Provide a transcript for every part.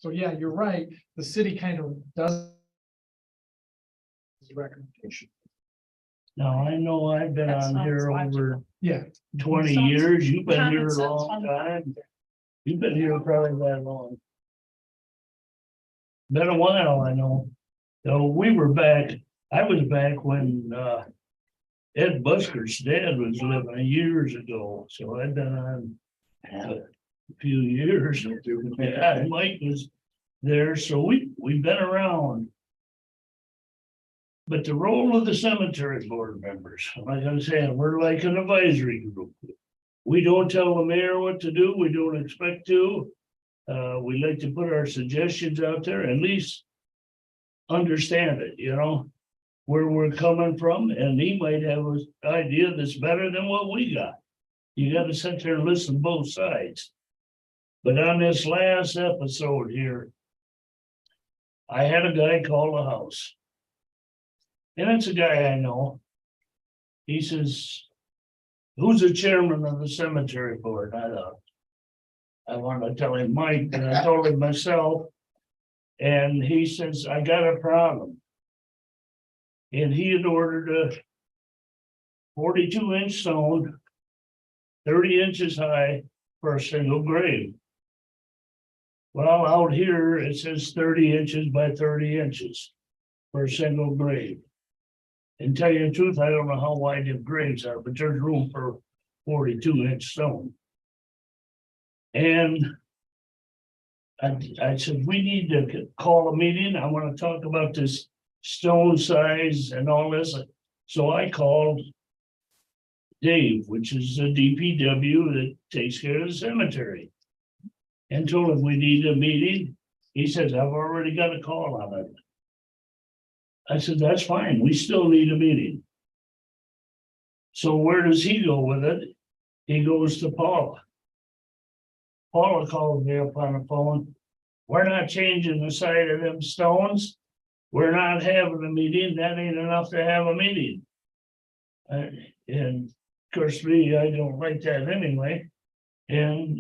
So yeah, you're right. The city kind of does recommendation. Now, I know I've been That on here sounds over Yeah. 20 Sounds- years. You've been here a Sounds long fun. time. You've been here probably that long. Been a while, I know. So we were back, I was back when Ed Busker's dad was living years ago, so I've been on a few years. Yeah, Mike was there, so we've been around. But the role of the cemetery board members, like I'm saying, we're like an advisory group. We don't tell the mayor what to do, we don't expect to. We like to put our suggestions out there, at least understand it, you know, where we're coming from, and he might have an idea that's better than what we got. You gotta sit there and listen to both sides. But on this last episode here, I had a guy call the house. And it's a guy I know. He says, who's the chairman of the cemetery board? I thought, I want to tell him Mike, and I told him myself. And he says, I got a problem. And he had ordered a 42-inch stone, 30 inches high for a single grave. Well, out here, it says 30 inches by 30 inches for a single grave. And tell you the truth, I don't know how wide the graves are, but there's room for 42-inch stone. And I said, we need to call a meeting. I want to talk about this stone size and all this. So I called Dave, which is the DPW that takes care of the cemetery, and told him we need a meeting. He says, I've already got a call on it. I said, that's fine. We still need a meeting. So where does he go with it? He goes to Paula. Paula called me up on the phone. We're not changing the side of them stones. We're not having a meeting. That ain't enough to have a meeting. And of course, me, I don't like that anyway. And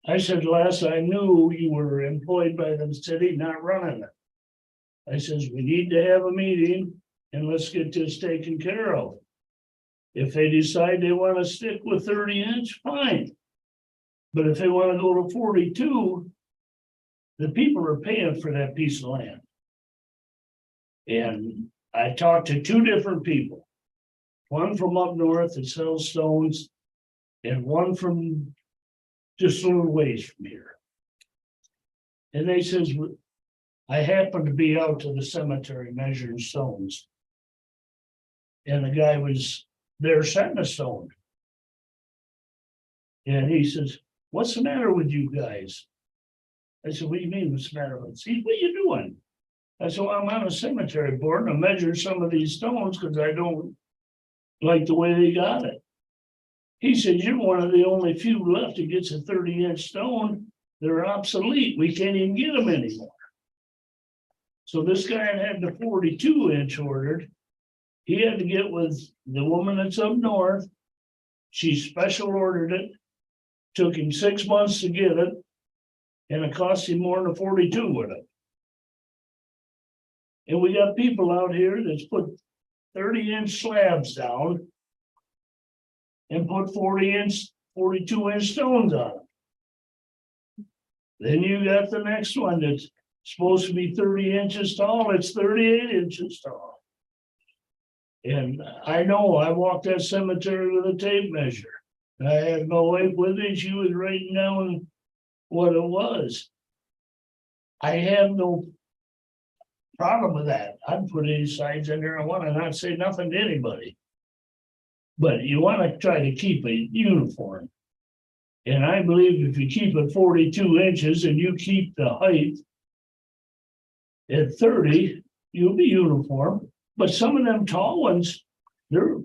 I said, last I knew, you were employed by the city, not running it. I says, we need to have a meeting and let's get this taken care of. If they decide they want to stick with 30-inch, fine. But if they want to go to 42, the people are paying for that piece of land. And I talked to two different people. One from up north that sells stones, and one from just a little ways from here. And they says, I happened to be out to the cemetery measuring stones. And the guy was there setting a stone. And he says, what's the matter with you guys? I said, what do you mean, what's the matter with us? What are you doing? I said, well, I'm on a cemetery board and I'm measuring some of these stones because I don't like the way they got it. He said, you're one of the only few left that gets a 30-inch stone. They're obsolete. We can't even get them anymore. So this guy had the 42-inch ordered. He had to get with the woman that's up north. She special ordered it. Took him 6 months to get it. And it cost him more than a 42 with it. And we got people out here that's put 30-inch slabs down and put 40-inch, 42-inch stones on them. Then you got the next one that's supposed to be 30 inches tall, it's 38 inches tall. And I know I walked that cemetery with a tape measure. I had my wife with me, she was writing down what it was. I have no problem with that. I'd put any signs in there I want to not say nothing to anybody. But you want to try to keep it uniform. And I believe if you keep it 42 inches and you keep the height at 30, you'll be uniform. But some of them tall ones, there's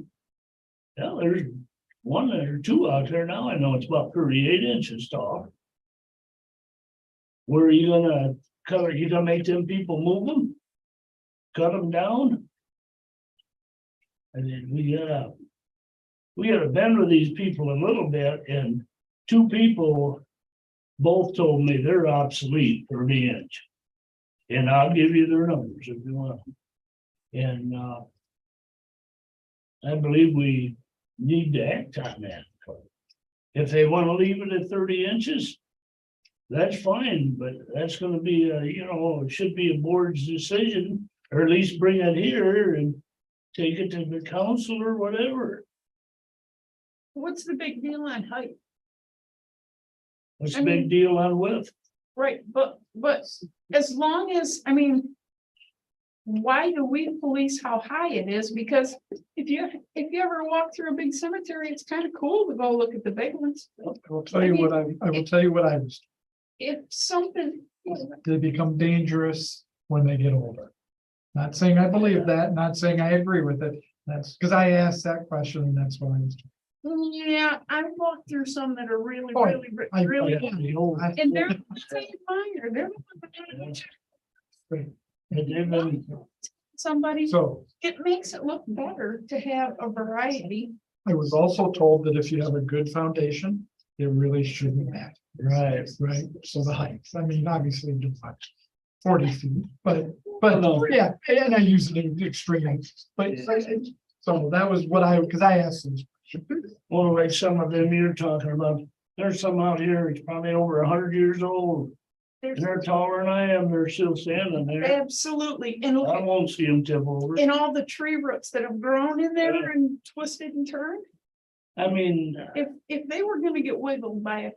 one or two out there now. I know it's about 38 inches tall. Where are you gonna cut it? You gonna make them people move them? Cut them down? And then we gotta bend with these people a little bit, and two people both told me they're obsolete 30 inch. And I'll give you their numbers if you want. And I believe we need to act on that. If they want to leave it at 30 inches, that's fine, but that's gonna be, it should be a board's decision, or at least bring it here and take it to the council or whatever. What's the big deal on height? What's I the big mean- deal on width? Right, but as long as, I mean. Why do we police how high it is? Because if you ever walk through a big cemetery, it's kind of cool to go look at the big ones. I'll tell you what I will tell you what I was, If something, they become dangerous when they get older. Not saying I believe that, not saying I agree with it. That's because I asked that question and that's what I was. yeah, I've walked through some that are really, Oh, really, I- really, I- and they're minor, they're. And they've been, Somebody, So it makes it look better to have a variety. I was also told that if you have a good foundation, it really shouldn't matter. right, Right, so the height, I mean, obviously, do not 40 feet, but No. yeah, and I use it in extreme, but so that was what because I asked them. well, like some of them you're talking about, there's some out here, it's probably over 100 years old. And they're taller than I am, they're still standing there. Absolutely, and look I at won't see them tip over. and all the tree roots that have grown in there and twisted and turned. I mean, If they were gonna get wiggled by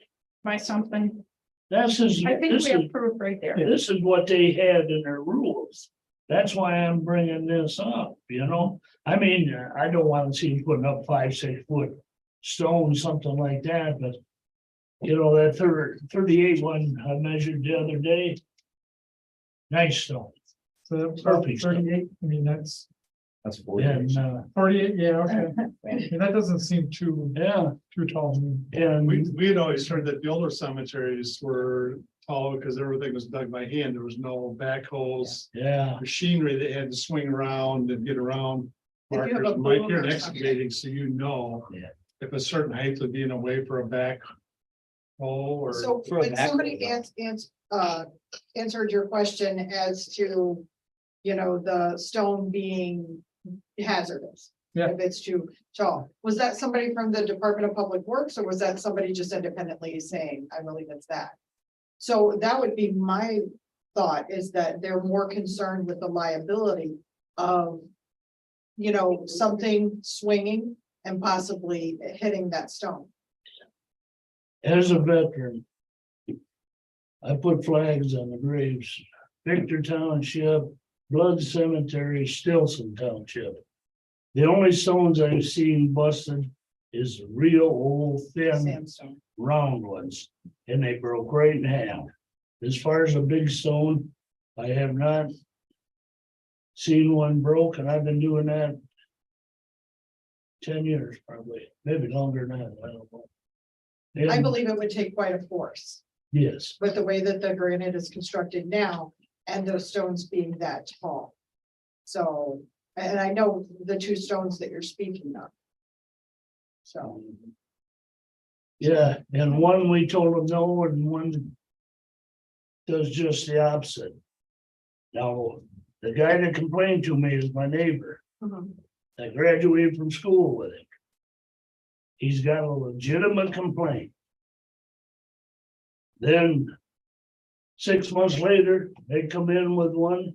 something, this is, I think this we is, have proof right there. this is what they had in their rules. That's why I'm bringing this up, I mean, I don't want to see them putting up 5-6 foot stone, something like that, but. That 38 one I measured the other day. Nice stone. So that's Perfect. 38, I mean, that's That's 40. And, 48, yeah, okay. I mean, that doesn't seem too tall to me. and We had always heard that the older cemeteries were tall because everything was dug by hand. There was no backhoes, yeah, machinery that had to swing around and get around. If you have Markers a right boom here or and something. excavating, so Yeah. if a certain height would be in a way for a back. Hole or. So For a when back somebody row. answered your question as to, the stone being hazardous. Yeah. If it's too tall, was that somebody from the Department of Public Works, or was that somebody just independently saying, I believe it's that? So that would be my thought, is that they're more concerned with the liability of, something swinging and possibly hitting that stone. as a veteran. I put flags on the graves, Victor Township, Blood Cemetery, Stilson Township. The only stones I've seen busted is real old thin Sandstone. round ones, and they broke right in half. As far as a big stone, I have not seen one broke, and I've been doing that 10 years probably, maybe longer than that, I don't know. I And believe it would take quite a force yes, with the way that the granite is constructed now and those stones being that tall. So, and I know the two stones that you're speaking of. So, yeah, and one we told them no, and one does just the opposite. Now, the guy that complained to me is my neighbor. I graduated from school with him. He's got a legitimate complaint. Then 6 months later, they come in with one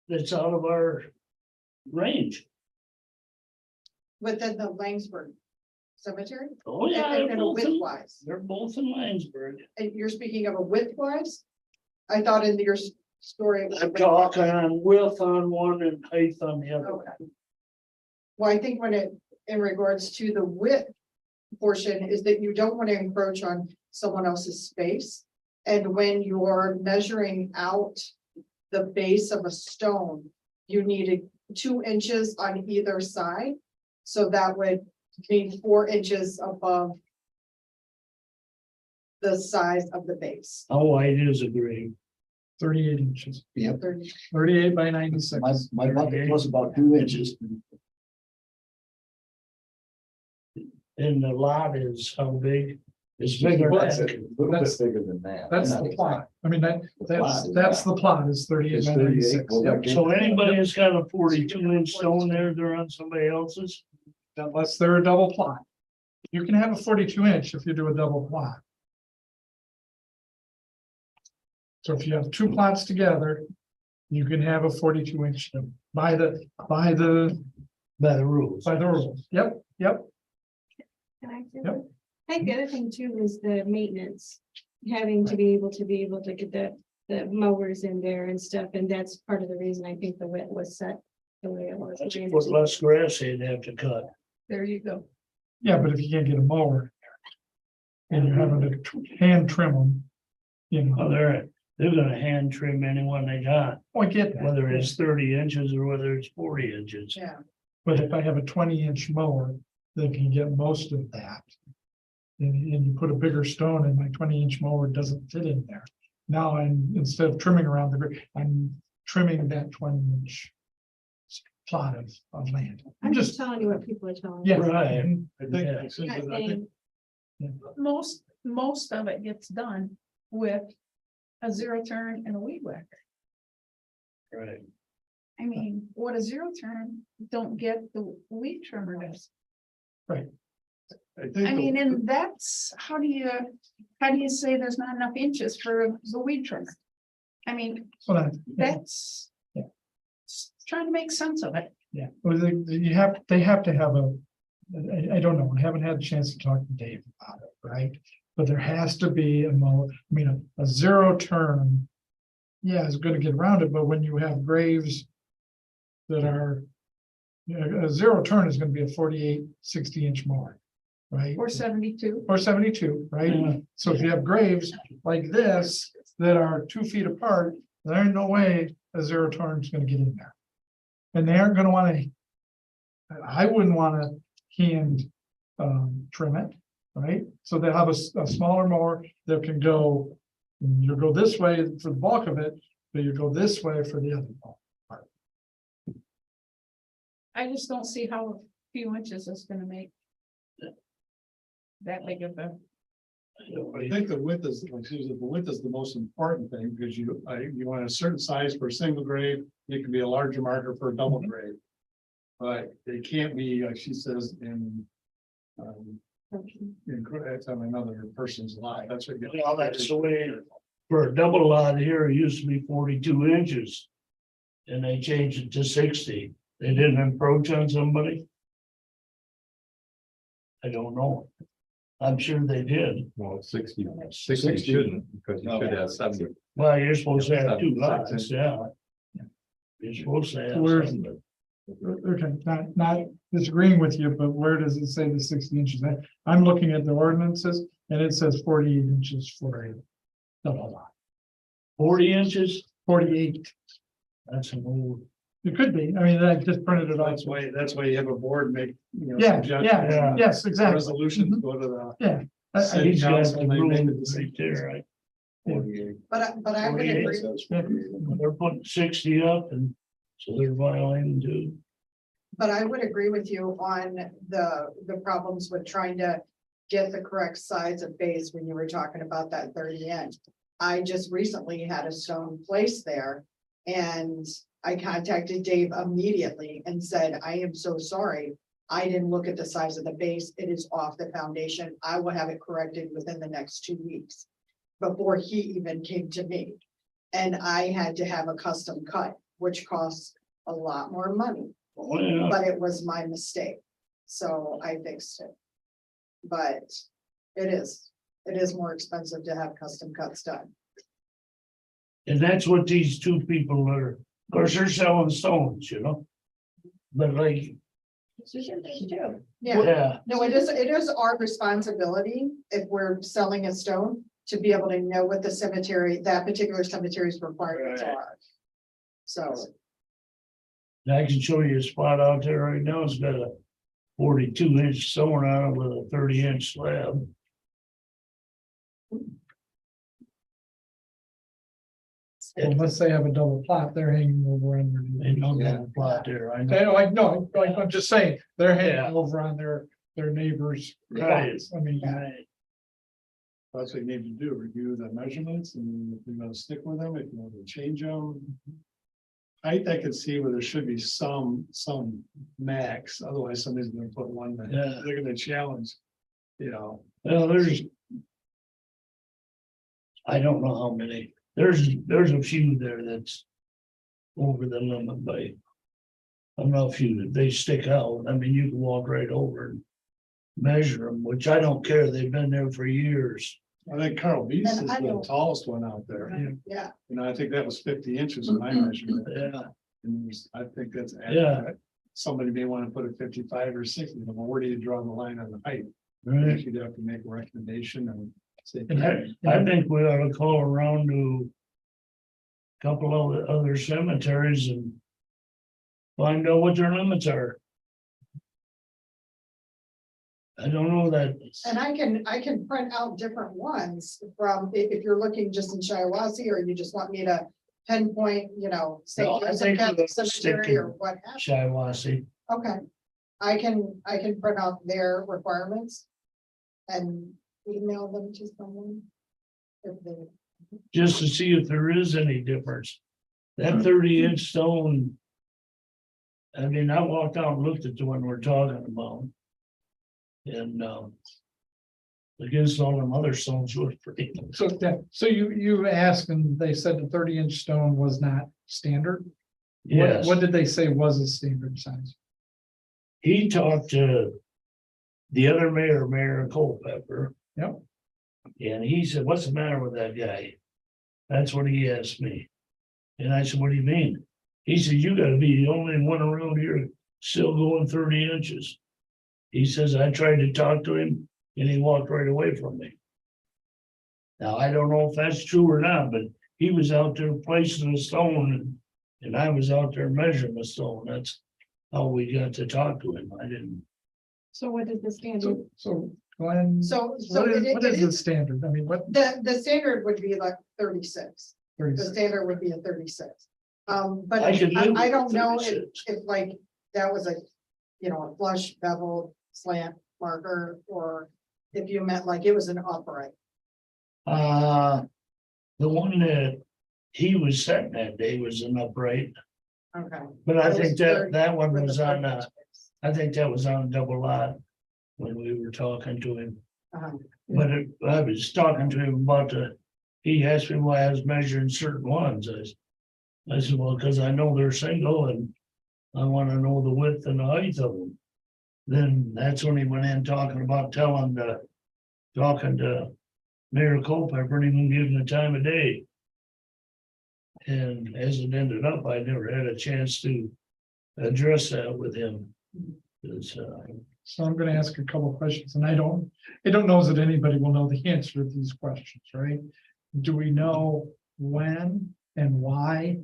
that's out of our range. within the Langsberg Cemetery? Oh, yeah, And they're a both in, widthwise, they're both in Lansburg. and you're speaking of a widthwise? I thought in your story. it was a I'm width. talking on width on one and height on the other. Okay. Well, I think in regards to the width portion is that you don't want to encroach on someone else's space. And when you're measuring out the base of a stone, you needed 2 inches on either side. So that would mean 4 inches above the size of the base. How wide is a grave? 38 inches, Yep, 38 by 96. my bucket was about 2 inches. And the lot is how big? It's bigger That's than, a little bit bigger than that. That's Not the exact. plot. I mean, plot is that's that. the plot is 38 It's by 38, 96. well, Yep. that- so anybody that's got a 42-inch stone there, they're on somebody else's. Unless they're a double plot. You can have a 42-inch if you do a double plot. So if you have two plots together, you can have a 42-inch by the By the rules. rules. Yep, yep. Can I do Yep. it? I think the other thing too is the maintenance, having to be able to get the mowers in there and stuff, and that's part of the reason I think the width was set the way it was. That's a foot less grass they'd have to cut. There you go. Yeah, but if you can't get a mower and you're having to hand trim them, you Oh, know, they're gonna hand trim anyone they got, I get that. whether it's 30 inches or whether it's 40 inches. Yeah, But if I have a 20-inch mower that can get most of that. And you put a bigger stone and my 20-inch mower doesn't fit in there. Now instead of trimming around I'm trimming that 20-inch. Plot of land. I'm just telling you what people are telling. Yeah. Right. Mhm. I think, Yeah. as soon Not as- I think saying- Most of it gets done with a zero turn and a weed whacker. Right. I mean, what a zero turn don't get the weed trimmer does. I think I mean, and that's, how do you say there's not enough inches for the weed trimmer? I mean, So that, that's. Yeah. Trying to make sense of it. yeah, well, they have to have I don't know, I haven't had a chance to talk to Dave about it, right? But there has to be a zero turn. Yeah, it's gonna get around it, but when you have graves. That are. A zero turn is gonna be a 48, 60-inch mower, right? Or 72. Or 72, right? Yeah. So if you have graves like this that are 2 feet apart, there ain't no way a zero turn is gonna get in there. And they aren't gonna wanna. I wouldn't wanna hand trim it, right? So they have a smaller mower that can go. You go this way for the bulk of it, but you go this way for the other part. I just don't see how a few inches is gonna make. That big of a, I think the width is the most important thing, because you want a certain size for a single grave, it can be a larger marker for a double grave. But it can't be, like she says, it's on another person's lot, that's what. Well, that's the way, for a double lot here, it used to be 42 inches. And they changed it to 60. They didn't encroach on somebody. I don't know. I'm sure they did. Well, 60 shouldn't, because you should have 70. Well, you're supposed to have two lots, yeah. You're supposed to have. Where's- some, but- Okay, not disagreeing with you, but where does it say the 60 inches? I'm looking at the ordinances and it says 48 inches for a double lot. 40 inches, 48, that's an old. it could be, I mean, I just printed it off. That's why you have a board make, Yeah, suggestions. yeah, yes, exactly. Resolutions go to the. Yeah. I- City He's got council, the they make room a decision. right there, right? 48. but I would 48. agree, Says Yeah. 48. They're putting 60 up and so they're violating too. but I would agree with you on the problems with trying to get the correct size of base when you were talking about that 30-inch. I just recently had a stone placed there and I contacted Dave immediately and said, I am so sorry. I didn't look at the size of the base. It is off the foundation. I will have it corrected within the next 2 weeks. Before he even came to me. And I had to have a custom cut, which costs a lot more money, Well, yeah. but it was my mistake. So I fixed it. But it is more expensive to have custom cuts done. And that's what these two people are, of course, they're selling stones, you know? But like, Yeah, yeah, no, it is our responsibility if we're selling a stone to be able to know what the cemetery, that particular cemetery's requirements Right. are. So, I can show you a spot out there right now, it's got a 42-inch stone on it with a 30-inch slab. Unless they have a double plot, they're hanging over on They their. don't have a plot there, I know. They like, no, like, I'm just saying, they're Yeah. hanging over on their neighbors. Right. plots. I mean, That's what you need to do, review the measurements and if you're gonna stick with them, if you want to change them. I can see where there should be some max, otherwise somebody's gonna put one that Yeah. they're gonna challenge. You know, Well, there's. I don't know how many, there's a few there that's. Over the limit by. I don't know if they stick out, I mean, you can walk right over and. Measure them, which I don't care, they've been there for years. I think Carl Beast And is I the don't- tallest one out there. Yeah, You know, I think that was 50 inches in my measurement. Yeah, And I think that's Yeah. accurate. Somebody may want to put a 55 or 60, but where do you draw the line on the height? I right. think you'd have to make a recommendation and say. I think we ought to call around to. a Couple of the other cemeteries and. Find out what their limits are. I don't know that. and I can print out different ones from, if you're looking just in Shiawassee, or you just want me to pinpoint, you know, say No, I Joseph think Catholic we'll stick Cemetery or to what have Shiawassee. Okay, I can print out their requirements. And email them to someone. If they, Just to see if there is any difference. That 30-inch stone. I mean, I walked out and looked at the one we're talking about. And against all them other stones was pretty. So you asked and they said the 30-inch stone was not standard? Yes, What did they say was a standard size? he talked to. The other mayor, Mayor Culpepper. Yep. And he said, what's the matter with that guy? That's what he asked me. And I said, what do you mean? He said, you gotta be the only one around here still going 30 inches. He says, I tried to talk to him and he walked right away from me. Now, I don't know if that's true or not, but he was out there placing a stone and I was out there measuring the stone. That's how we got to talk to him. I didn't. So what is the standard? So Glenn, so what is it the standard? I mean, what? the standard would be like 36. The 36? standard would be a 36. But I could live I with don't know 36. if like, that was a, you know, a flush beveled slant marker, or if you meant like it was an upright. The one that he was setting that day was an upright, Okay. but I It think was that 30 that one with was the on, 30 I think that was on a double lot. When we were talking to him, uh-huh. but I was talking to him about he asked me why I was measuring certain ones. I said, well, because I know they're single and I want to know the width and the height of them. Then that's when he went in talking about talking to Mayor Culpepper and even giving the time of day. And as it ended up, I never had a chance to address that with him. It's, So I'm gonna ask a couple of questions and I don't know that anybody will know the answer to these questions, right? Do we know when and why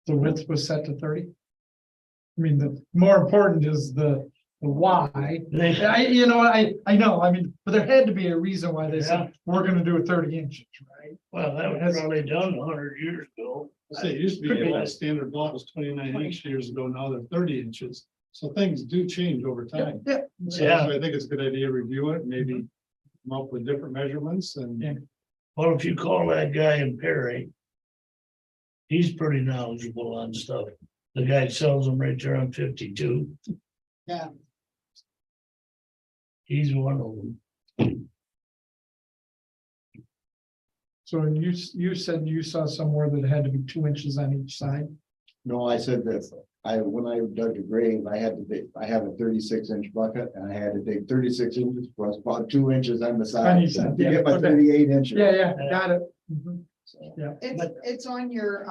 the width was set to 30? I mean, the more important is the why. they, I know, I mean, but there had to be a reason why they Yeah. said, we're gonna do it 30 inches, right? well, that was probably done 100 years ago. I say it used to Could be be. a standard block was 29 inch years ago, now they're 30 inches. So things do change over time. Yeah. So Yeah. I think it's a good idea to review it, maybe come up with different measurements Yeah. and Well, if you call that guy in Perry, he's pretty knowledgeable on stuff. The guy sells them right there on 52. Yeah. He's one of them. So you said you saw somewhere that it had to be 2 inches on each side. No, I said this, when I dug the grave, I have a 36-inch bucket and I had to dig 36 inches plus about 2 inches on the On side each side, to yeah, get my okay. 38 inches. Yeah, got it. Mhm. So, It's on your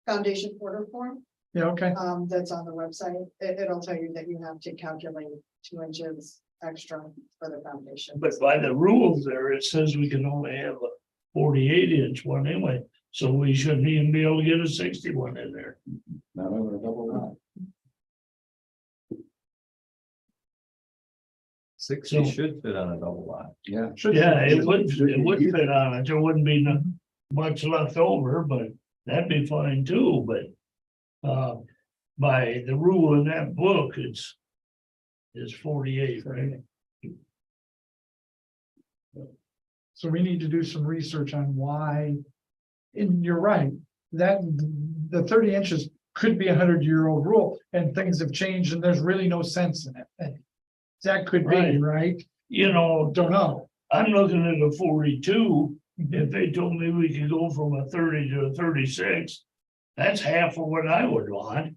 foundation order form, Yeah, okay. that's on the website. It'll tell you that you have to calculate 2 inches extra for the foundation. But by the rules there, it says we can only have a 48-inch one anyway. So we shouldn't even be able to get a 61 in there. Not over a double lot. 60 should fit on a double lot. Yeah. Yeah, it would fit on it. There wouldn't be much left over, but that'd be fine too, but. By the rule in that book, it's 48, right? So we need to do some research on why. And you're right, that the 30 inches could be a 100-year-old rule and things have changed and there's really no sense in it. And that could be, Right. right? You know, Don't know. I'm looking at a 42. If they told me we could go from a 30 to a 36, that's half of what I would want.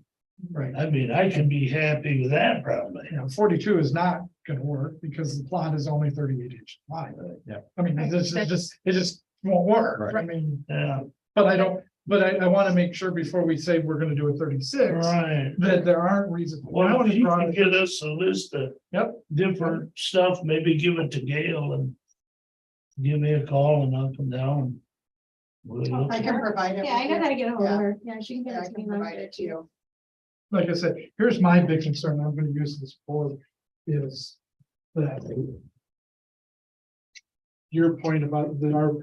Right. I mean, I can be happy with that probably. You know, 42 is not gonna work because the plot is only 38 inches wide. Yeah. I mean, it just won't work. Right. I mean, Yeah, but I wanna make sure before we say we're gonna do a 36, right. that there aren't reasons. Well, if you can get us a list of Yep. different stuff, maybe give it to Gail and give me a call and I'll come down. and we'll look I at can provide it. Yeah, I with know you. how to get a hold of Yeah. her. Yeah, she can Yeah, get I it to can me. provide it to you. Like I said, here's my big concern, I'm gonna use this for, is that. Your point about our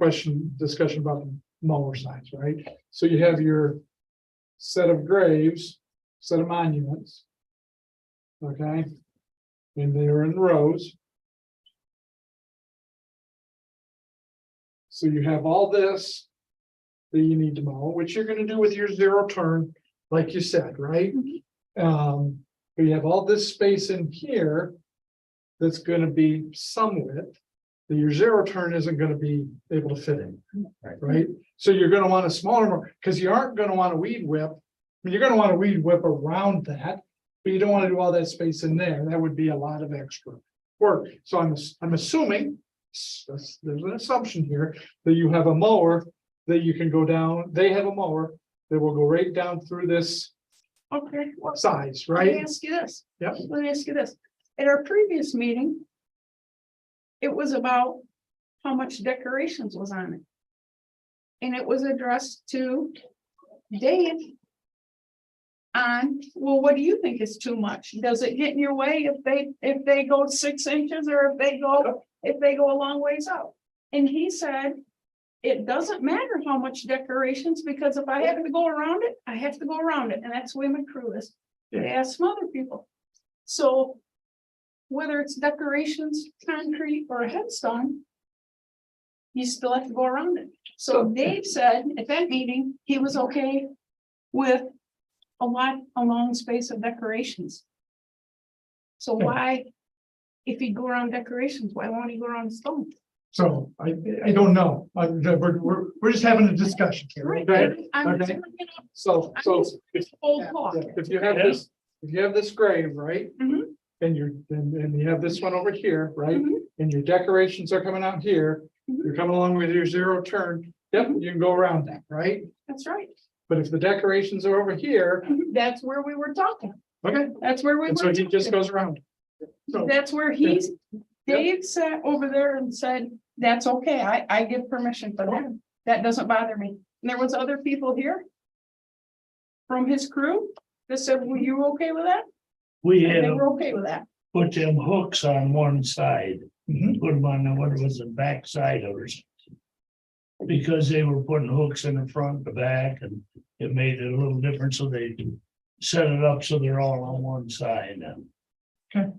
discussion about the mower signs, right? So you have your set of graves, set of monuments. Okay? And they're in rows. So you have all this that you need to mow, which you're gonna do with your zero turn, like you said, right? But you have all this space in here that's gonna be some width that your zero turn isn't gonna be able to fit in, right? So you're gonna want a smaller, because you aren't gonna want to weed whip. I mean, you're gonna want to weed whip around that, but you don't want to do all that space in there. That would be a lot of extra work. So I'm assuming, there's an assumption here, that you have a mower that you can go down, they have a mower that will go right down through this Okay, well, size, let me right? ask you this. Yep. Let me ask you this. At our previous meeting, it was about how much decorations was on it. And it was addressed to Dave. On, well, what do you think is too much? Does it get in your way if they go 6 inches or if they go a long ways out? And he said, it doesn't matter how much decorations, because if I have to go around it, I have to go around it, and that's the way my crew is. They ask some other people. So whether it's decorations, concrete, or a headstone, you still have to go around it. So Dave said at that meeting, he was okay with a long space of decorations. So why, if you go around decorations, why won't he go around stone? So I don't know. We're just having a discussion here, okay? I'm Okay. bringing it up. So I'm just old Yeah. talk. if you have this, grave, right? Mhm. And you have this one over here, right? Mhm. And your decorations are coming out here, Mhm. you're coming along with your zero turn, yep, you can go around that, right? That's right. But if the decorations are over here, That's where we were talking. okay, That's where we and were. so he just talking. goes around. So, That's where he's, Dave sat over there and said, that's okay, I give permission for that, that doesn't bother me. And there was other people here. From his crew that said, were you okay with that? We And had they to were okay with that. put them hooks on one side, mhm, put them on the, what was the back side of it. Because they were putting hooks in the front, the back, and it made it a little different, so they set it up so they're all on one side and.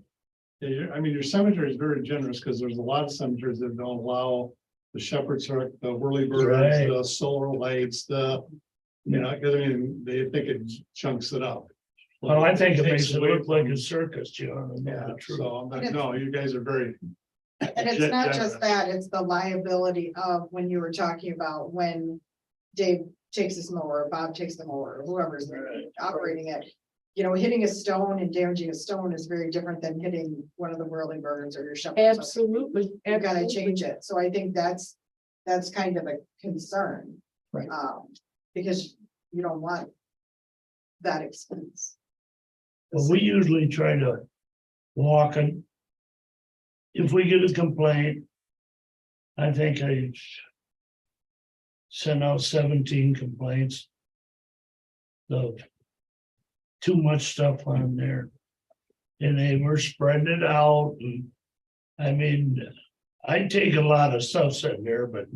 Yeah, I mean, your cemetery is very generous because there's a lot of cemeteries that don't allow the shepherd's hook, the whirlybirds, Right. the solar lights, you know, because I mean, they think it chunks it up. Well, I think it makes Takes it away look like from- a circus, John. and Yeah, not the truth. so I'm like, no, you guys are very. And it's not just that, it's the liability of when you were talking about when Dave takes his mower, or Bob takes the mower, or whoever's Right. operating it. You know, hitting a stone and damaging a stone is very different than hitting one of the whirlybirds or your shepherd. Absolutely. You gotta absolutely. change it, so I think that's kind of a concern. Right. Because you don't want that expense. Well, we usually try to walk and. If we get a complaint. I think I. Sent out 17 complaints. Of. Too much stuff on there. And they were spreading it out and. I mean, I take a lot of stuff sitting there, but.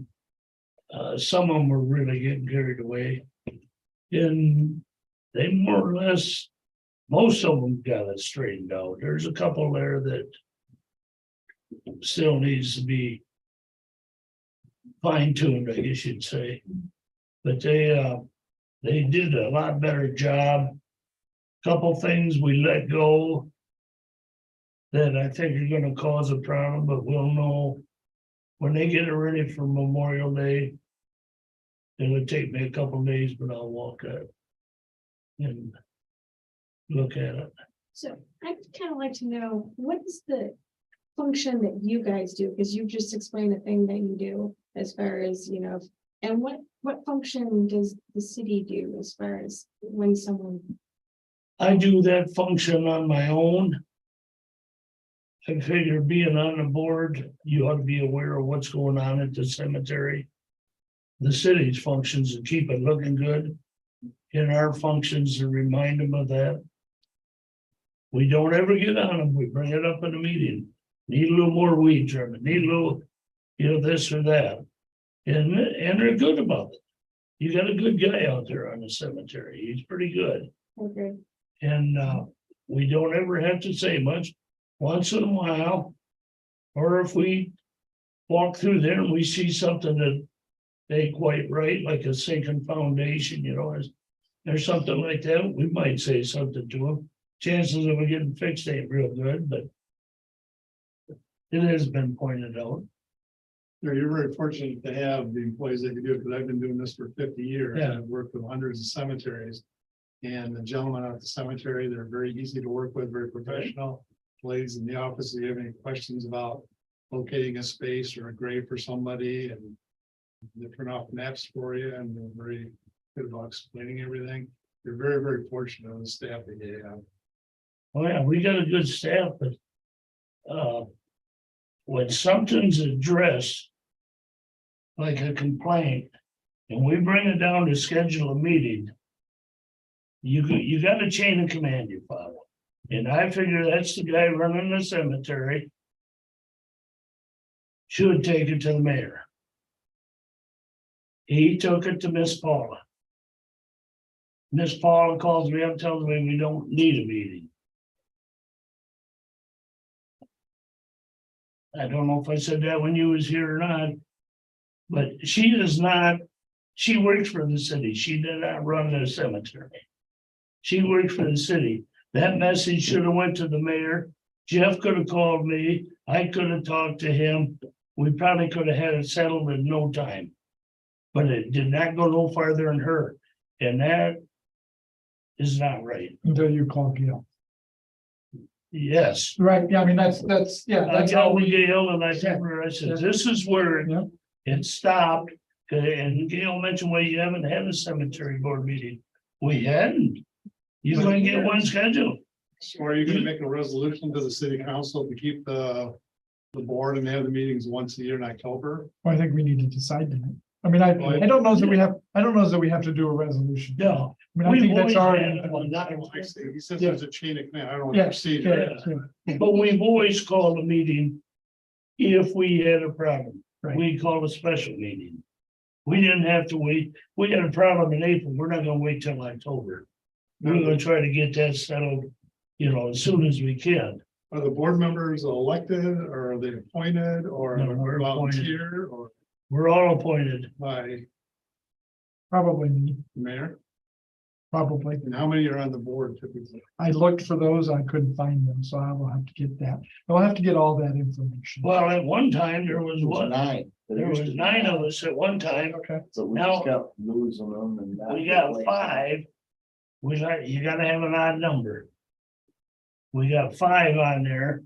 Some of them were really getting carried away. And they more or less. Most of them got it straightened out. There's a couple there that. Still needs to be. fine tuned, I guess you'd say. But they did a lot better job. Couple things we let go. That I think are gonna cause a problem, but we'll know. When they get it ready for Memorial Day. It'll take me a couple days, but I'll walk it. And look at it. So I'd kind of like to know, what is the function that you guys do? Because you just explained the thing that you do as far as, and what function does the city do as far as when someone, I do that function on my own. I figure being on the board, you ought to be aware of what's going on at the cemetery. The city's functions to keep it looking good. And our functions to remind them of that. We don't ever get on them, we bring it up in a meeting. Need a little more weed trimming, need a little, this or that. And they're good about it. You got a good guy out there on the cemetery, he's pretty good. okay, And we don't ever have to say much, once in a while. Or if we walk through there and we see something that ain't quite right, like a sinking foundation, there's something like that, we might say something to them. Chances of it getting fixed ain't real good, but it has been pointed out. You're very fortunate to have the employees that you do, because I've been doing this for 50 years. Yeah. And I've worked with hundreds of cemeteries. And the gentlemen at the cemetery, they're very easy to work with, very professional. Ladies in the office, if you have any questions about locating a space or a grave for somebody, and they print off maps for you, and they're very good about explaining everything. You're very, very fortunate on the staff that you have. Oh yeah, we got a good staff, but when something's addressed, like a complaint, and we bring it down to schedule a meeting, you got a chain of command you follow. And I figure that's the guy running the cemetery. Should take it to the mayor. He took it to Miss Paula. Miss Paula calls me up, tells me we don't need a meeting. I don't know if I said that when you was here or not. But she does not, she works for the city. She did not run the cemetery. She works for the city. That message should have went to the mayor. Jeff could have called me. I could have talked to him. We probably could have had it settled in no time. But it did not go no farther than her. And that is not right. Until you call Gail. Yes. Right, yeah, I mean, that's, yeah, I that's how got with we, Gail and I told her, I said, this is where yeah, it stopped. And Gail mentioned, well, you haven't had a cemetery board meeting. We hadn't. You only get one schedule. Or are you gonna make a resolution to the city council to keep the board and have the meetings once a year in October? I think we need to decide that. I mean, I don't know that we have, I don't know that we have to do a resolution. No. I mean, I think that's We've already. always had one, not He says there's a chain of command. I don't know what Yeah, procedure. yeah. But we've always called a meeting. If we had a problem, Right. we called a special meeting. We didn't have to wait. We had a problem in April. We're not gonna wait till October. We're gonna try to get that settled, as soon as we can. Are the board members elected, or are they appointed, or No, we're volunteer, or We're all appointed. by Probably me, the mayor? probably. And how many are on the board typically? I looked for those, I couldn't find them, so I will have to get that. I'll have to get all that information. Well, at one time, there was what? Nine. There was 9 of us at one time. Okay, So we Now- just kept losing them and. We got 5. You gotta have an odd number. We got 5 on there.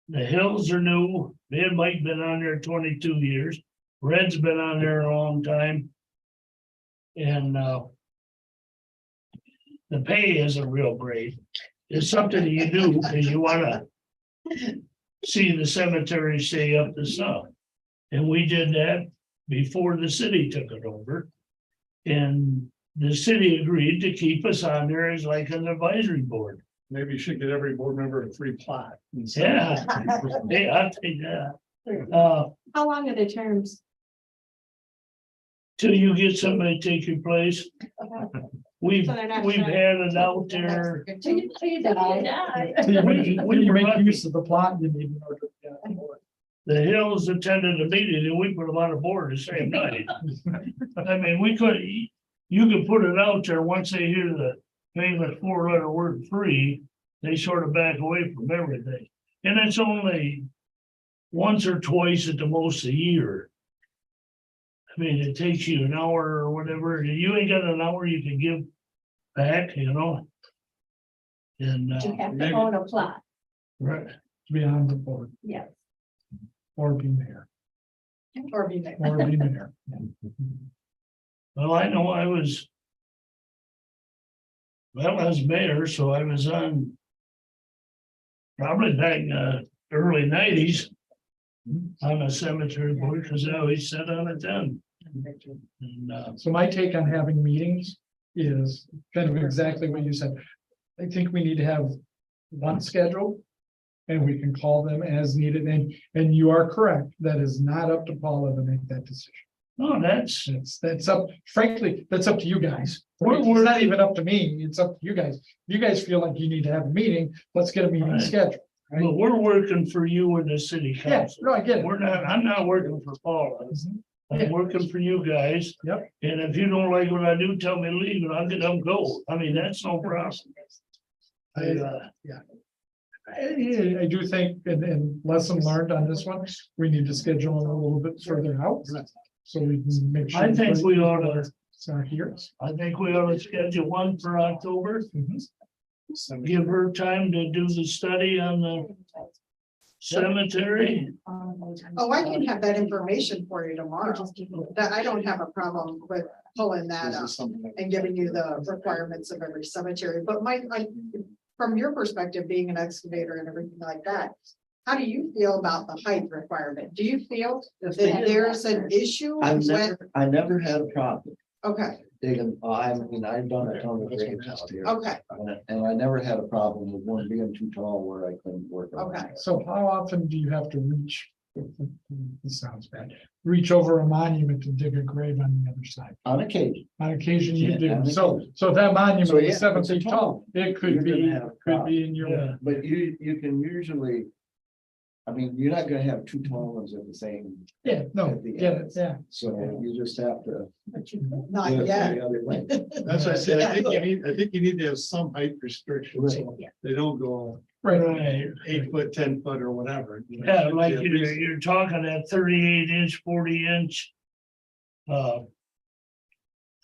The Hills are new. Me and Mike been on there 22 years. Red's been on there a long time. And the pay isn't real great. It's something that you do because you wanna see the cemetery stay up to snuff. And we did that before the city took it over. And the city agreed to keep us on there as like an advisory board. Maybe you should get every board member a free plot. Yeah. Hey, I'll take that. how long are the terms? Till you get somebody to take your place. We've So they're not had it out there. Till you die. so you When make, you- when you when make you're use of the plot, you need in order to get it. the Hills attended the meeting and we put them on a board the same night. I mean, we could, you could put it out there, once they hear the famous 4-letter word free, they sort of back away from everything. And it's only once or twice at the most a year. I mean, it takes you an hour or whatever, you ain't got an hour you can give back, you know? And, You have to maybe- own a plot, right, To be on the board yeah. or be mayor, Or be there. or be mayor. well, I know I was. Well, I was mayor, so I was on. Probably back in the early 90s. On a cemetery board, because I always sat on it then. And, So my take on having meetings is kind of exactly what you said. I think we need to have one schedule. And we can call them as needed, and you are correct, that is not up to Paula to make that decision. no, that's, That's up, frankly, that's up to you guys. We're- It's not even up to me, it's up to you guys. You guys feel like you need to have a meeting, let's get a meeting Right. scheduled. but we're working for you and the city Yeah, council. no, I get it. We're not, I'm not working for Paula. I'm Yeah. working for you guys. Yep. And if you don't like what I do, tell me to leave and I'll get them go. I mean, that's no problem. I do think, and lesson learned on this one, we need to schedule it a little bit further out. So we can make sure. I think we ought to, It's not here. I think we ought to schedule one for October. Mhm. Give her time to do the study on the cemetery. Oh, I can have that information for you tomorrow. That I don't have a problem with pulling that up and giving you the requirements of every cemetery, but from your perspective, being an excavator and everything like that. How do you feel about the height requirement? Do you feel that there's an issue? I never had a problem Okay, digging, I've done a ton of graves out here. okay, And I never had a problem with one being too tall where I couldn't work. on it. okay. So how often do you have to reach? This sounds bad, reach over a monument to dig a grave on the other side. On occasion. On occasion you Yeah, do, on so, occasion. so if that monument So, yeah, is 7 it's a feet tall. tall, it could You're be, gonna have a could be in your. Yeah. But you can usually, I mean, you're not gonna have two tall ones at the same, Yeah, no, At the get end. it, yeah. so you just have to. Not do it yet. the other way. That's what I said, I think you need to have some height restrictions, so they don't go Right, Right. 8 foot, 10 foot or whatever. Yeah, like you're talking at 38-inch, 40-inch.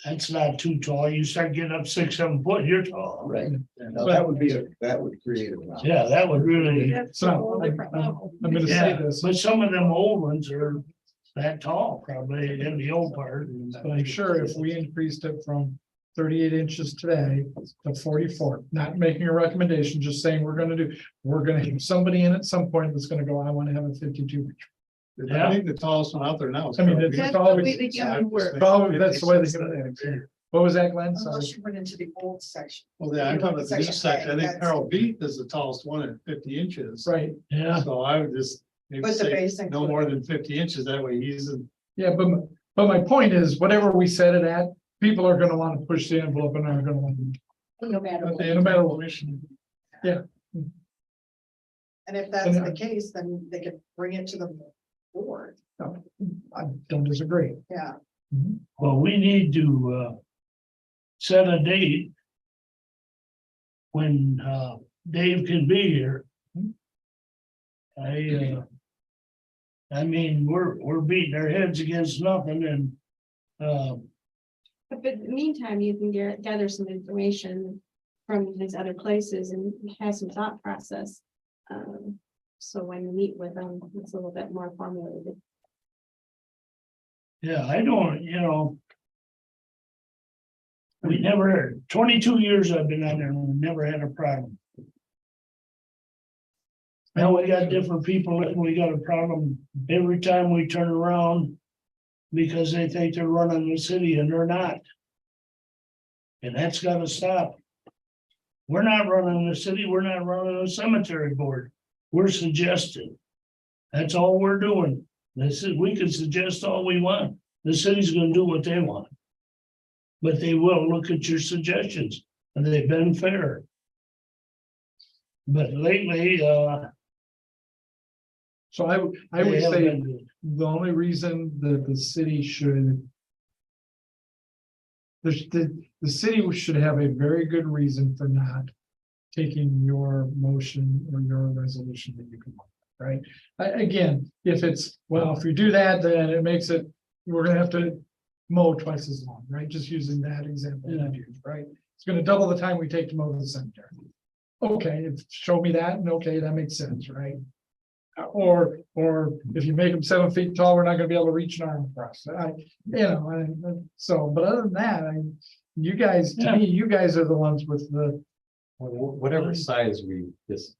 That's not too tall. You start getting up 6-7 foot, you're tall. Right. Now, that would create a problem. Yeah, that would really, That's a so whole different level. I'm gonna say yeah, this, but some of them old ones are that tall, probably in the old part. but I'm sure if we increased it from 38 inches today to 44, not making a recommendation, just saying we're gonna have somebody in at some point that's gonna go, I wanna have a 52 inch. I think the tallest one out there now is. I mean, it's That's always, completely different work. that's the way they get it. What was that, Glenn? Sorry. Unless you went into the old section. Well, yeah, I'm talking about the new section. I think That's- Carol Beat is the tallest one at 50 inches. Right, Yeah, So I would just maybe But the say basic. no more than 50 inches. That way he's in. yeah, but my point is, whatever we set it at, people are gonna wanna push the envelope and are gonna want to. No matter what. No matter what. And if that's the case, then they could bring it to the board. No, I don't disagree. Yeah, well, we need to set a date. When Dave can be here. I mean, we're beating our heads against nothing and. But in the meantime, you can gather some information from these other places and have some thought process. So when you meet with them, it's a little bit more formulated. Yeah, I don't, we never, 22 years I've been on there, and we never had a problem. Now we got different people and we got a problem every time we turn around. Because they think they're running the city and they're not. And that's gotta stop. We're not running the city, we're not running the cemetery board. We're suggesting. That's all we're doing. We can suggest all we want. The city's gonna do what they want. But they will look at your suggestions and they've been fair. But lately, So I would They have say been- the only reason that the city should. The city should have a very good reason for not taking your motion or your resolution that you come up with, right? Again, if it's, well, if you do that, then it makes it, we're gonna have to mow twice as long, right? Just using that example that I've used, right? It's gonna double the time we take to mow the cemetery. Okay, show me that, and okay, that makes sense, right? Or if you make them 7 feet tall, we're not gonna be able to reach an arm across. So, but other than that, you guys, to me, you guys are the ones with the. Whatever size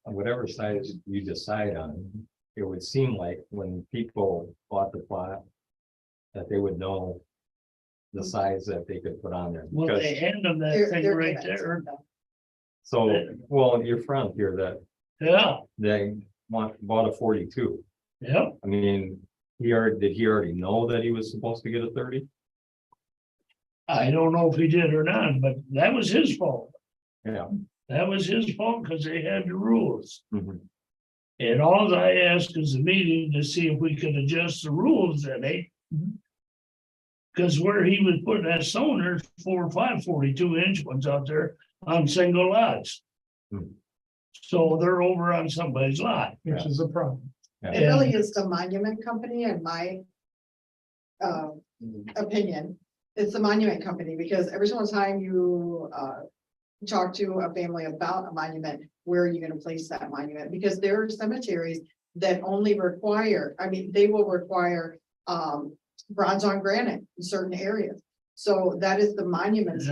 whatever size you decide on, it would seem like when people bought the plot. That they would know the size that they could put on there. Well, Because- they hand them that They're- thing they're right given. there. So, well, your friend here that Yeah, they bought a 42. yeah. I mean, did he already know that he was supposed to get a 30? I don't know if he did or not, but that was his fault. Yeah. That was his fault because they had the rules. Mhm. And all I asked is a meeting to see if we could adjust the rules that because where he was putting that stone, there's 4 or 5 42-inch ones out there on single lots. Hmm. So they're over on somebody's lot. Which is a problem. It really is the monument company in my opinion. It's the monument company because every single time you talk to a family about a monument, where are you gonna place that monument? Because there are cemeteries that only require, I mean, they will require bronze on granite in certain areas. So that is the monument's,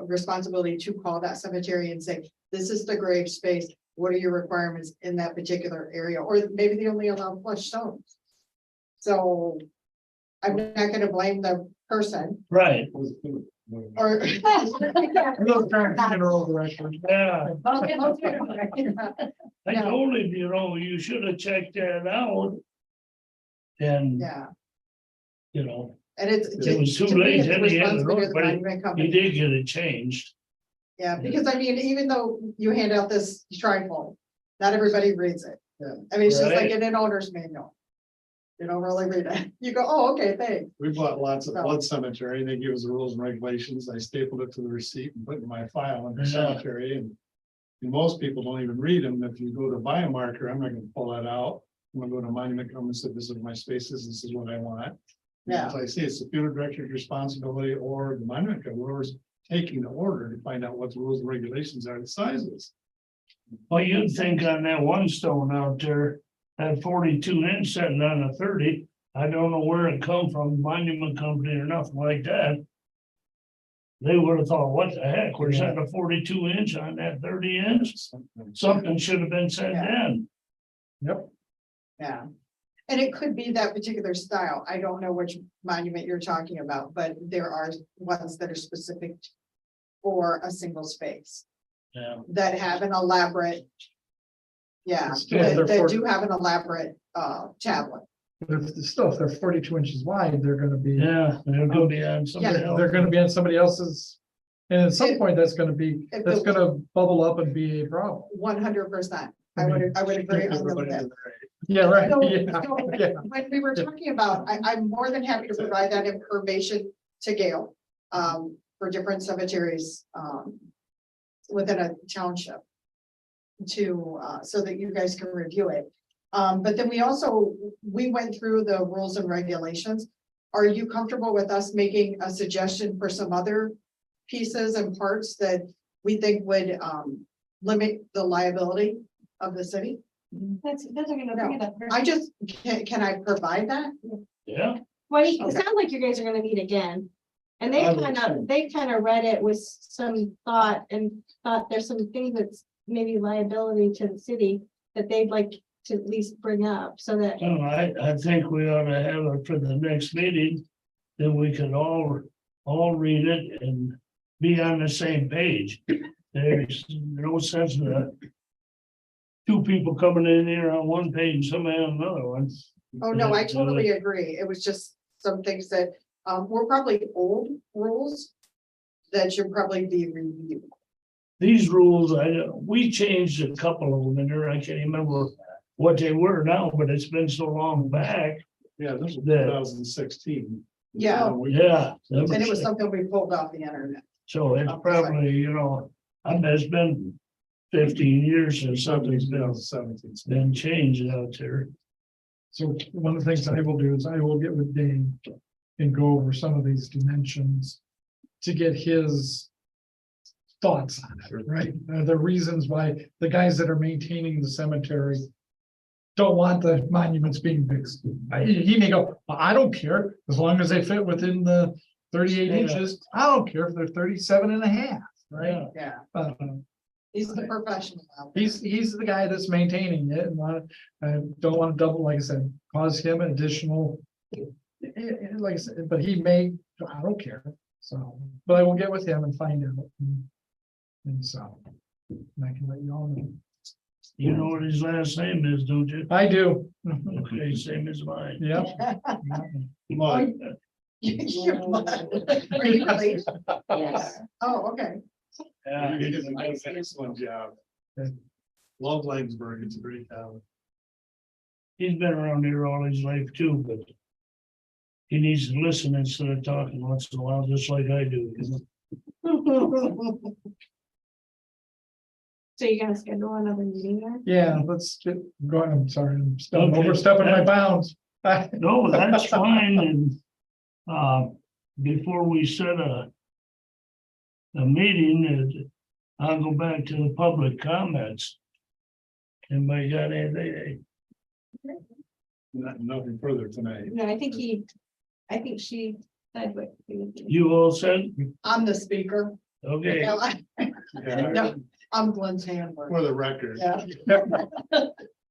responsibility to call that cemetery and say, this is the grave space. What are your requirements in that particular area? Or maybe they only allow flush stones. So I'm not gonna blame the person Right, or. I'm not trying to funeral director. yeah. I No. told him, you should have checked that out. And, Yeah, and it was too to me, late, it's the then he had to responsibility of the but monument he company. did get it changed. Yeah, because I mean, even though you hand out this trifold, not everybody reads it. Yeah. I mean, it's just like Right. in an owner's manual. You don't really read it. You go, oh, okay, thanks. We bought lots of No. blood cemetery, and they give us the rules and regulations, I stapled it to the receipt and put it in my file in the Yeah. cemetery, and. Most people don't even read them, if you go to buy a marker, I'm not gonna pull that out, I'm gonna go to a monument company and say, this is my spaces, this is what I want. Yeah. As I say, it's the funeral director's responsibility or the monument company, whoever's taking the order to find out what the rules and regulations are, the sizes. Well, you'd think on that one stone out there, that 42-inch sitting on a 30, I don't know where it come from, monument company or nothing like that. They would have thought, what the heck, we're setting a 42-inch on that 30-inch, something should have been said then. Yep. Yeah. And it could be that particular style. I don't know which monument you're talking about, but there are ones that are specific for a single space Yeah, that have an elaborate. Yeah, Still, they're that 40 do have an elaborate tablet. But if they're 42 inches wide, they're gonna be. yeah, they're gonna be on somebody else. They're gonna be on somebody else's. And at some point, that's gonna bubble up and be a problem. 100%. I would agree on Everybody that. to the right. Yeah, right. So- Yeah, so yeah. When we were talking about, I'm more than happy to provide that information to Gail, for different cemeteries, within a township. So that you guys can review it. But then we went through the rules and regulations. Are you comfortable with us making a suggestion for some other pieces and parts that we think would, limit the liability of the city? That's what I'm gonna bring it up. I just, can I provide that? Yeah, Well, it Okay. sounds like you guys are gonna meet again. And I would they kind of read it with some thought and thought there's some things that's maybe liability to the city that they'd like to at least bring up so that. well, I think we ought to have it for the next meeting. Then we can all read it and be on the same page. There's no sense in that. Two people coming in here on one page, somebody on another one. Oh, no, I totally agree. It was just some things that, were probably old rules that should probably be reviewed. These rules, we changed a couple of them in there, I can't remember what they were now, but it's been so long back. Yeah, this was Yeah. 2016. Yeah, Yeah. and it was something we pulled off the internet. So it's probably, you know, I bet it's been 15 years since something's been 2017. changed out there. So one of the things I will do is I will get with Dave and go over some of these dimensions to get his thoughts on it, right? The reasons why the guys that are maintaining the cemetery don't want the monuments being fixed. He may go, I don't care, as long as they fit within the 38 Yeah. inches. I don't care if they're 37 and a half, right? Yeah, Uh, he's the professional out there. He's the guy that's maintaining it and don't want to double, like I said, cause him additional. Like I said, but he may, I don't care, so, but I will get with him and find out. And so, and I can let you all know. You know what his last name is, don't you? I do. Okay, same as mine. Yep. But Really? Yes. Oh, okay. Yeah. he did an excellent job. Love Langsberg, it's a great town. He's been around here all his life too, but he needs to listen instead of talking once in a while, just like I do. You know? So you're gonna schedule another meeting there? Yeah, let's get going. I'm sorry, I'm still Okay. overstepping my bounds. No, that's fine, and, before we set a meeting, I'll go back to the public comments. Anybody got anything? Nothing further tonight. No, I think she said what. You all said, I'm the speaker. okay, Yeah, No, I'm Glenn's handler. for the record. Yeah.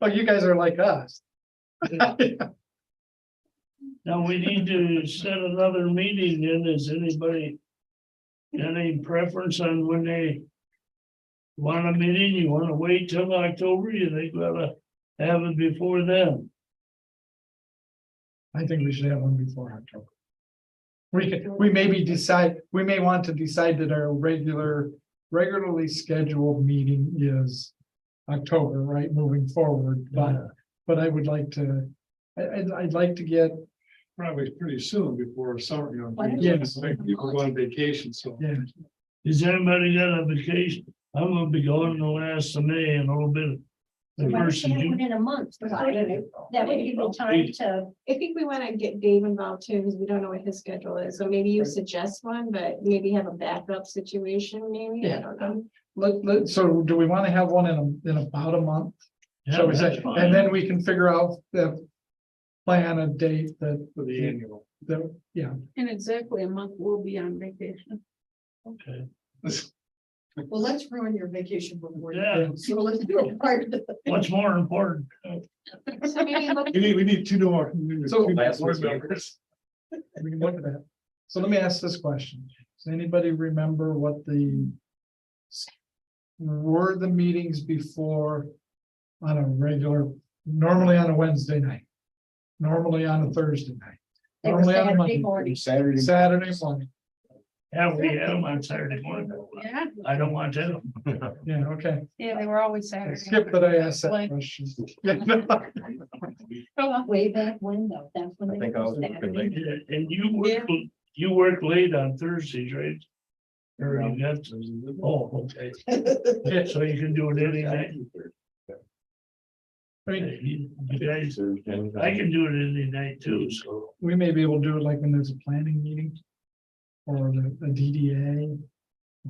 Oh, you guys are like us. now we need to set another meeting then, is anybody got any preference on when they want a meeting, you wanna wait till October, you think we ought to have it before then? I think we should have one before October. We maybe decide, we may want to decide that our regularly scheduled meeting is October, right, moving forward, but I would like to, I'd like to get, Probably pretty soon before summer, you know. Yes. People go on vacation, so. yeah, Is anybody got a vacation? I'm gonna be going the last of May and a little bit. The first of June. In a month, that would give me time to, I think we wanna get Dave involved too, because we don't know what his schedule is, so maybe you suggest one, but maybe have a backup situation, maybe, I don't know. so do we want to have one in about a month? Yeah, So we say, that's fine. and then we can figure out the plan a date that, For the annual. yeah, In exactly a month, we'll be on vacation. Okay, Well, let's ruin your vacation before. yeah, So let's do it prior to. what's more important? So maybe look, We need two more. So- Last board week. members. we can look at that. So let me ask this question. Does anybody remember what were the meetings before on a regular, normally on a Wednesday night? Normally on a Thursday night? they were Normally on a Saturday Monday, morning. Saturday. Saturday morning, Yeah, we had them on Saturday morning. Yeah, I don't want to. yeah, okay. yeah, they were always I Saturday. skipped that I asked that Like- question. Yeah, no. Oh, well. Way back when though, that's when. I they think I was were working Saturday. late. And you work late on Thursdays, right? Or you got to, oh, okay, Yeah, so you can do it any night. I mean, You guys, I can do it any night too, so. we may be able to do it like when there's a planning meeting. Or a DDA.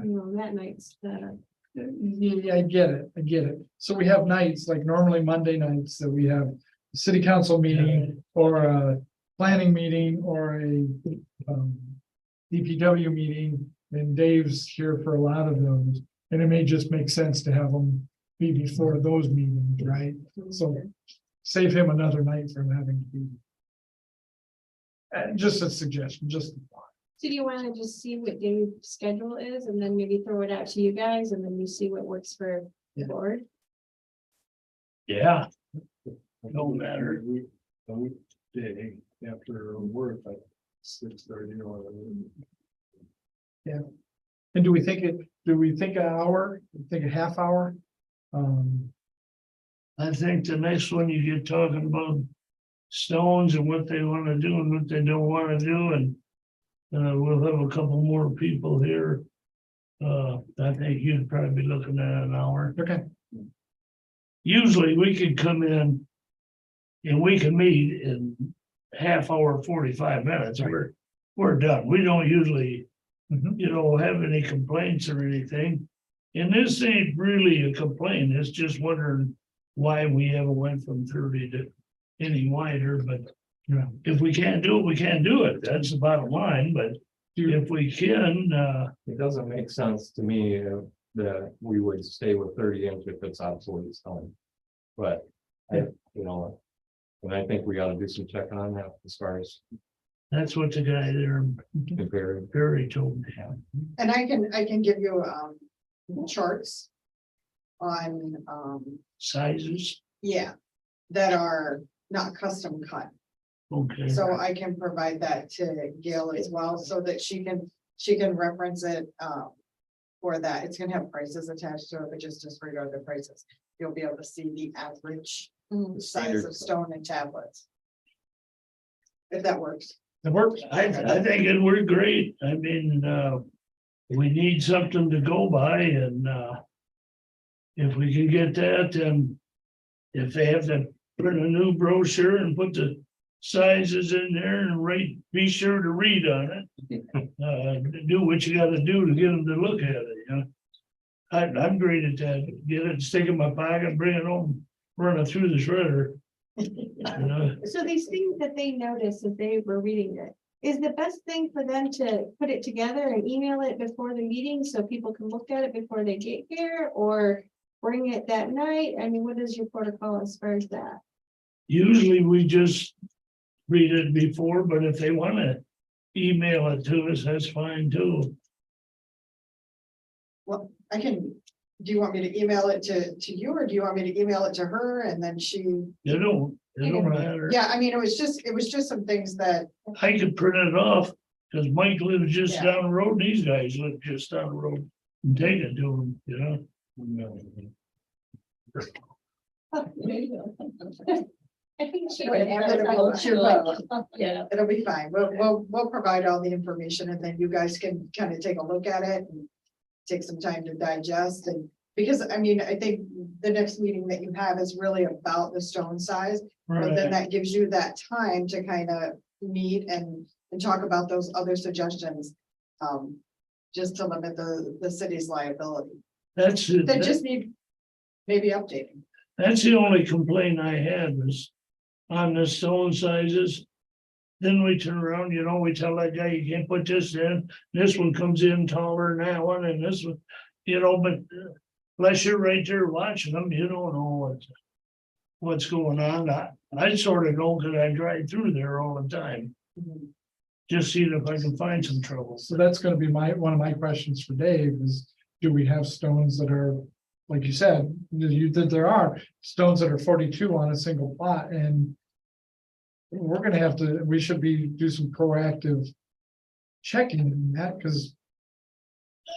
you know, that night's better. Yeah, I get it. So we have nights, like normally Monday nights, that we have a city council meeting or a planning meeting or a DPW meeting. And Dave's here for a lot of those, and it may just make sense to have them be before those meetings, right? So save him another night from having to be. Just a suggestion, just a thought. So do you wanna just see what Dave's schedule is and then maybe throw it out to you guys and then you see what works for the Yeah. board? Yeah. No matter. A weekday after work, like 6:30 or whatever. And do we think an hour, think a half hour? I think the next one you get talking about stones and what they wanna do and what they don't wanna do, and we'll have a couple more people here. I think you'd probably be looking at an hour. Okay, Usually we could come in and we can meet in half hour, 45 minutes. We're done. We don't usually, Mhm. have any complaints or anything. And this ain't really a complaint. It's just wondering why we haven't went from 30 to any wider, but yeah. if we can't do it, we can't do it. That's the bottom line, but Do- if we can, It doesn't make sense to me that we would stay with 30 inch if it's obsolete stone. But and I think we ought to do some checking on that as far as that's what the guy there, comparing. Barry, told me. And I can give you, charts on, Sizes, yeah, that are not custom cut. okay. So I can provide that to Gail as well, so that she can reference it, for that. It's gonna have prices attached to it, but just disregard the prices. You'll be able to see the average size standard. of stone and tablets. If that works. It works. I think it worked great. I mean, we need something to go by and, if we can get that, then if they have to print a new brochure and put the sizes in there and be sure to read on it. Do what you gotta do to get them to look at it, I'm great at that. Get it, stick it in my pocket, bring it home, run it through the shredder. So these things that they noticed as they were reading it, is the best thing for them to put it together and email it before the meeting so people can look at it before they get here, or bring it that night? I mean, what is your protocol as far as that? Usually we just read it before, but if they wanna email it to us, that's fine too. Well, do you want me to email it to you, or do you want me to email it to her and then she? It don't matter. Yeah, I mean, it was just some things that, I could print it off, cause Mike lives just Yeah. down the road, these guys live just down the road, and take it to them, I think she Yeah. it'll be fine. We'll provide all the information, and then you guys can kind of take a look at it and take some time to digest. And because, I mean, I think the next meeting that you have is really about the stone size, but then Right, that gives you that time to kind of meet and talk about those other suggestions. Just to limit the city's liability. that's it. That just need maybe updating. That's the only complaint I had was on the stone sizes. Then we turn around, we tell that guy, you can't put this in, this one comes in taller than that one, and this one, but unless you're right there watching them, you don't know what's going on. I sort of know because I drive through there all the time. Just seeing if I can find some trouble. So that's gonna be one of my questions for Dave is, do we have stones that are, like you said, there are stones that are 42 on a single plot, and we're gonna we should do some proactive checking in that, because,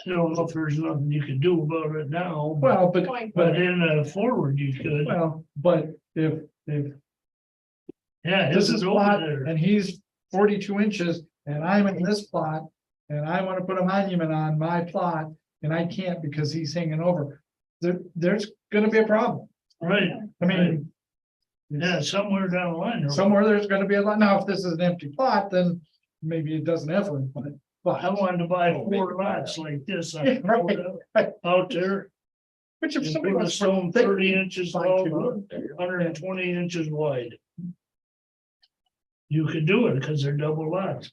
I don't know if there's nothing you can do about it now, well, but in forward you could. well, but if Yeah, this it's is over plot there. and he's 42 inches and I'm in this plot and I want to put a monument on my plot and I can't because he's hanging over, there's gonna be a problem. Right, I mean, yeah, somewhere down the line. somewhere there's gonna be a lot. Now, if this is an empty plot, then maybe it doesn't have one, but I wanted to buy 4 lots like this Yeah, right. out there. which if And somebody put a wants stone to 30 inches tall, 120 120 inches wide. You could do it because they're double lots.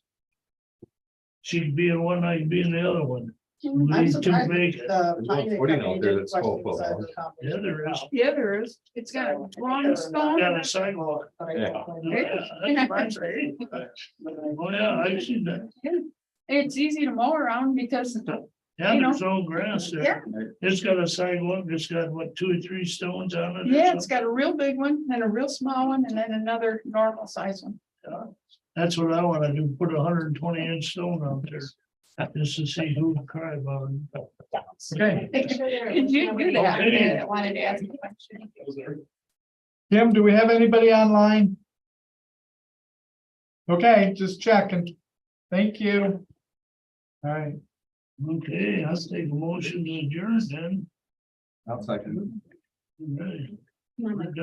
She'd be in one, I'd be in the other one. I'm Leave two surprised vacant. the There's no footing out there that's 12 foot long. Yeah, there is. Yeah, there is. It's got a long stone. Got a sidewalk. Yeah. That's what I'm saying. Oh, yeah, I've seen that. It's easy to mow around because, Yeah, You know. there's no grass there. It's got a sidewalk, it's got what, 2 or 3 stones on it? or yeah, it's something? got a real big one and a real small one and then another normal size one. That's what I wanna do, put a 120-inch stone out there, just to see who would cry about it. Okay, Did you do that? I wanted to ask a question. Kim, do we have anybody online? Okay, just checking. Thank you. All right. Okay, I'll take a motion to adjourn then. I'll second. Right. Come on, We're done.